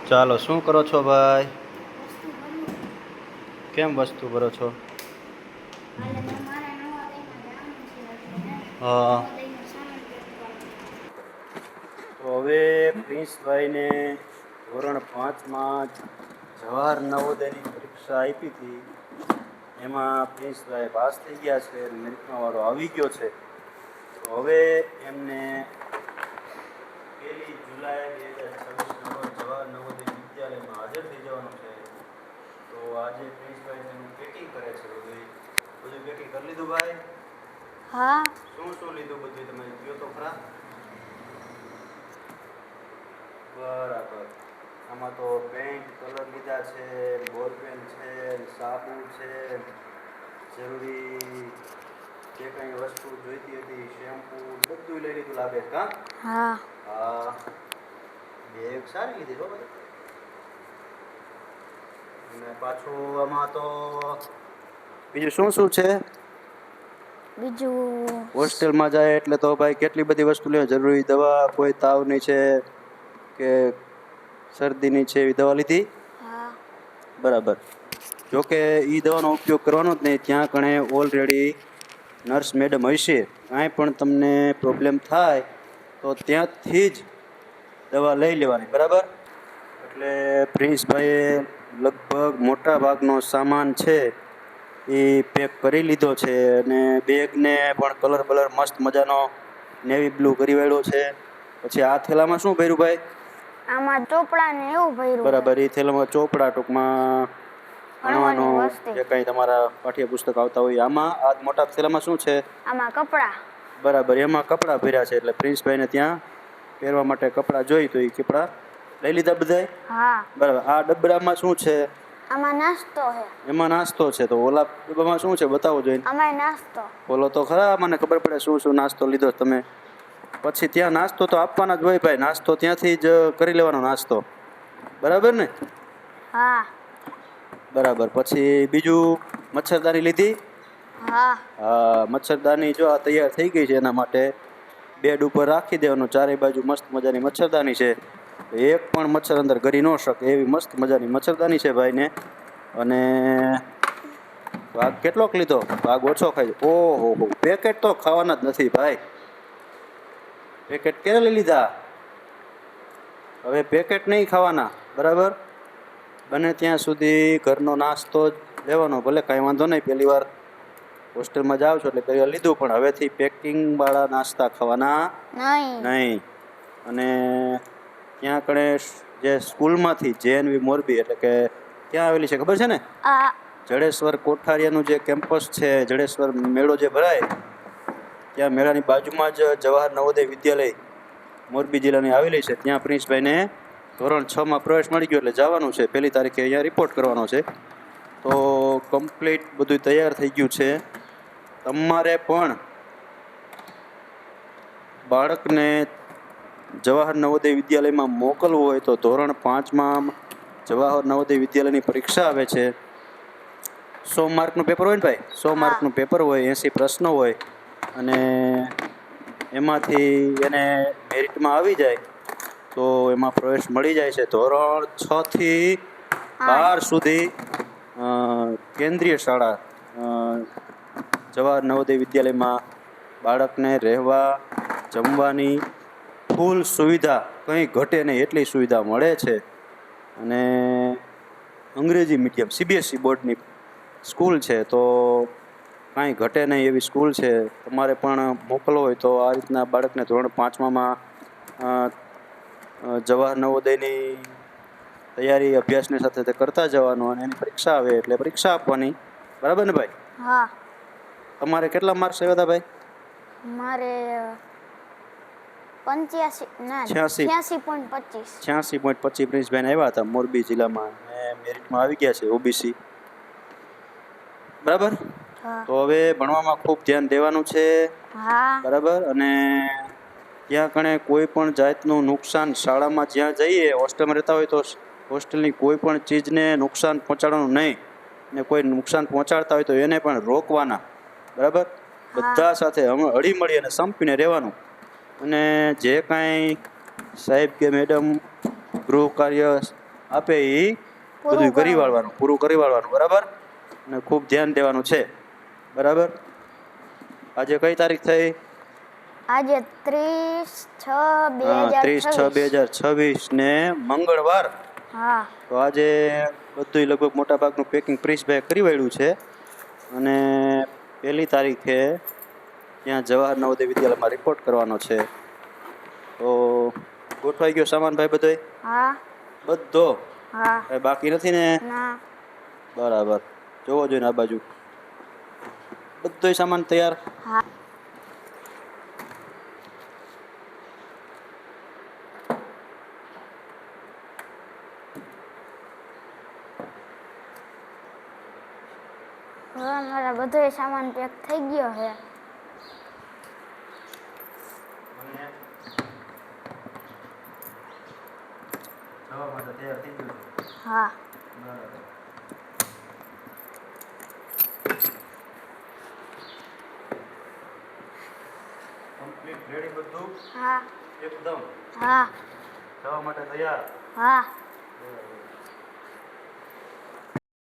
ચાલો, શું કરો છો ભાઈ? કેમ વસ્તુ ભરો છો? હા. તો હવે પ્રિન્સભાઈને ધોરણ 5માં જવાહર નવોદયની પરીક્ષા આપી હતી. એમાં પ્રિન્સભાઈ પાસ થઈ ગયા છે, મેરિટમાં વાળો આવી ગયો છે. તો હવે એમને 1 જુલાઈ 2026 જવાહર નવોદય વિદ્યાલયમાં હાજર થઈ જવાનું છે. તો આજે પ્રિન્સભાઈ તેનું પેકિંગ કરે છે. બધું પેકિંગ કરી લીધું ભાઈ? હા. શું લીધું બધું તમે કહો તો ખરા? બરાબર. આમાં તો પેન્ટ કલર લીધા છે, બોલ પેન છે, સાબુ છે, જરૂરી જે કંઈ વસ્તુ જોઈતી હતી, શેમ્પૂ બધું લઈ લીધું લાગે કા? હા. હા. બેગ સારી લીધી હો ભાઈ. અને પાછું આમાં તો બીજું શું છે? બીજું હોસ્ટેલમાં જાય એટલે તો ભાઈ કેટલી બધી વસ્તુ લેવા જરૂરી. દવા, કોઈ તાવની છે કે શરદીની છે એવી દવા લીધી? હા. બરાબર. જોકે એ દવાનો ઉપયોગ કરવાનો જ નહીં. ત્યાં કણે ઓલરેડી નર્સ મેડમ હશે. કાંઈ પણ તમને પ્રોબ્લેમ થાય તો ત્યાંથી જ દવા લઈ લેવાની. બરાબર. એટલે પ્રિન્સભાઈએ લગભગ મોટા ભાગનો સામાન છે એ પેક કરી લીધો છે. અને બેગને પણ કલર મસ્ત મજાનો નેવી બ્લુ કરી વાળ્યો છે. પછી આ થેલામાં શું ભર્યું ભાઈ? આમાં ચોપડા ને એવું ભર્યું. બરાબર. એ થેલામાં ચોપડા, ટૂંકમાં ભણવાનો વસ્તુ. જે કંઈ તમારા પાઠ્યપુસ્તક આવતા હોય. આમાં આ મોટા થેલામાં શું છે? આમાં કપડા. બરાબર. એમાં કપડાં ભર્યા છે. એટલે પ્રિન્સભાઈને ત્યાં પહેરવા માટે કપડાં જોઈ તો એ કપડાં લઈ લીધા બધાય? હા. બરાબર. આ ડબ્બામાં શું છે? આમાં નાસ્તો છે. એમાં નાસ્તો છે. તો ઓલા ડબ્બામાં શું છે બતાવો જોઈને. આમાં નાસ્તો. બોલો તો ખરા, મને ખબર પડે શું નાસ્તો લીધો તમે. પછી ત્યાં નાસ્તો તો આપવાના જ હોય ભાઈ. નાસ્તો ત્યાંથી જ કરી લેવાનો નાસ્તો. બરાબર ને? હા. બરાબર. પછી બીજું મચ્છરદાની લીધી? હા. હા. મચ્છરદાની જો આ તૈયાર થઈ ગઈ છે. એના માટે બેડ ઉપર રાખી દેવાનું. ચારે બાજુ મસ્ત મજાની મચ્છરદાની છે. એક પણ મચ્છર અંદર ઘરી ન શકે એવી મસ્ત મજાની મચ્છરદાની છે ભાઈને. અને ભાગ કેટલોક લીધો? ભાગ ઓછો ખાઈ. ઓહો, પેકેટ તો ખાવાના જ નથી ભાઈ. પેકેટ ક્યારે લઈ લીધા? હવે પેકેટ નહીં ખાવાના. બરાબર. બને ત્યાં સુધી ઘરનો નાસ્તો જ લેવાનો. ભલે કાંઈ વાંધો નહીં, પહેલી વાર હોસ્ટેલમાં જાઓ છો એટલે પહેલી વાર લીધું, પણ હવેથી પેકિંગવાળા નાસ્તા ખાવાના નહીં. અને ત્યાં કણે જે સ્કૂલમાંથી JNV મોરબી, એટલે કે ક્યાં આવેલી છે ખબર છે ને? જડેશ્વર કોઠારિયાનું જે કેમ્પસ છે, જડેશ્વર મેળો જે ભરાય, ત્યાં મેળાની બાજુમાં જ જવાહર નવોદય વિદ્યાલય મોરબી જિલ્લાની આવેલી છે. ત્યાં પ્રિન્સભાઈને ધોરણ 6માં પ્રવેશ મળી ગયો. એટલે જવાનું છે 1 તારીખે. અહીંયા રિપોર્ટ કરવાનો છે. તો કમ્પ્લીટ બધું તૈયાર થઈ ગયું છે. તમારે પણ બાળકને જવાહર નવોદય વિદ્યાલયમાં મોકલવું હોય તો ધોરણ 5માં જવાહર નવોદય વિદ્યાલયની પરીક્ષા આવે છે. 100 માર્કનું પેપર હોય ને ભાઈ? 100 માર્કનું પેપર હોય, 80 પ્રશ્નો હોય. અને એમાંથી એને મેરિટમાં આવી જાય તો એમાં પ્રવેશ મળી જાય છે. ધોરણ 6 થી 12 સુધી કેન્દ્રીય શાળા જવાહર નવોદય વિદ્યાલયમાં બાળકને રહેવા, જમવાની ફૂલ સુવિધા, કંઈ ઘટે નહીં એટલી સુવિધા મળે છે. અને અંગ્રેજી મીડિયમ CBSE બોર્ડની સ્કૂલ છે. તો કાંઈ ઘટે નહીં એવી સ્કૂલ છે. તમારે પણ મોકલવો હોય તો આ રીતના બાળકને ધોરણ 5માં જવાહર નવોદયની તૈયારી અભ્યાસની સાથે તે કરતા જવાનું. અને એની પરીક્ષા આવે એટલે પરીક્ષા આપવાની. બરાબર ને ભાઈ? હા. તમારે કેટલા માર્ક્સ આવ્યા હતા ભાઈ? મારે 86.25 પ્રિન્સભાઈને આવ્યા હતા મોરબી જિલ્લામાં. અને મેરિટમાં આવી ગયા છે OBC. બરાબર. તો હવે ભણવામાં ખૂબ ધ્યાન દેવાનું છે. બરાબર. અને ત્યાં કણે કોઈ પણ જાતનું નુકસાન, શાળામાં જ્યાં જઈએ, હોસ્ટેલમાં રહેતા હોય તો હોસ્ટેલની કોઈ પણ ચીજને નુકસાન પહોંચાડવાનું નહીં. ને કોઈ નુકસાન પહોંચાડતા હોય તો એને પણ રોકવાના. બરાબર. બધા સાથે હળી મળી અને સંપીને રહેવાનું. અને જે કાંઈ સાહેબ કે મેડમ ગૃહ કાર્ય આપે એ પૂરું બધું કરી કરવાનું. વાળવાનું, પૂરું કરી વાળવાનું, બરાબર. અને ખૂબ ધ્યાન દેવાનું છે, બરાબર. આજે કઈ તારીખ થઈ? આજે 30/6/2026. હા, 30/6/2026 ને મંગળવાર. હા તો આજે બધું લગભગ મોટા ભાગનું પેકિંગ પ્રિન્સભાઈ કરી વાળ્યું છે. અને 1લી તારીખે ત્યાં જવાહર નવોદય વિદ્યાલયમાં રિપોર્ટ કરવાનો છે. તો ગોઠવાઈ ગયો સામાન ભાઈ બધોય? હા બધો હા કાંઈ બાકી નથી ને? ના બરાબર. જોવો જોઈએ આ બાજુ બધોય સામાન તૈયાર. હા હવે મારા બધો સામાન પેક થઈ ગયો છે. જવા માટે તૈયાર થઈ ગયું છે. હા બરાબર. કમ્પ્લીટ રેડી બધું? હા એકદમ હા જવા માટે તૈયાર? હા